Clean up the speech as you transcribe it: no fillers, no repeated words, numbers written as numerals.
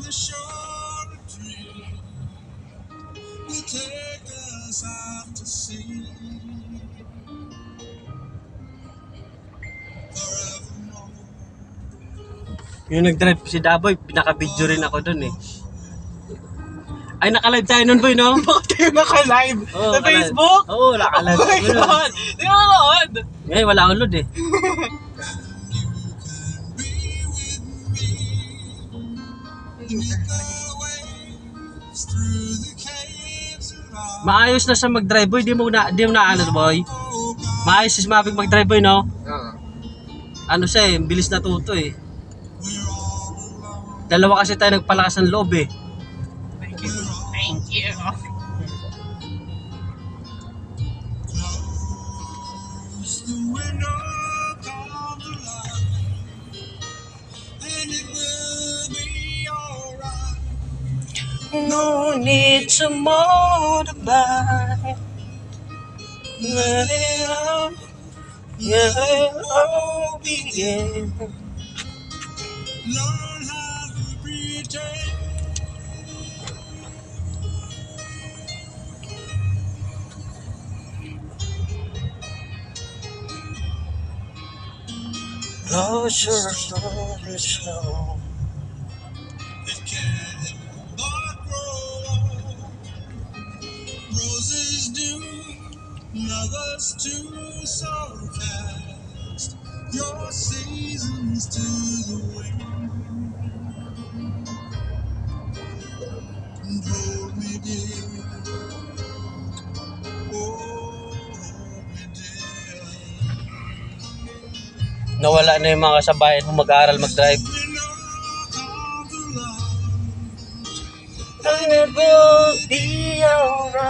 the surety will take us out to sea forevermore. Yung nag-drive si Daboy, pinaka-video rin ako dun eh. Ay, naka-live tayo nun, boy, no? Bakit kayo naka-live? Oo, Sa Facebook? Oo, naka-live Oh my ako nun. God! Di mo manood? Ngayon, wala akong load eh. Maayos na siya mag-drive, boy. Di mo na ano, boy. Maayos si Mavic mag-drive, boy, no? Oo. Ano siya eh, bilis natuto eh. Dalawa kasi tayo nagpalakas ng loob eh. Thank you. Thank you. No need to motorbike. Let it all begin. Learn how to pretend. Close your slowly slow. It can't but grow. Roses do, lovers too, so cast your seasons to the wind. And hold me dear, hold me dear. Nawala na yung mga kasabayan mo mag-aaral mag-drive. We know how to love. And it will be alright.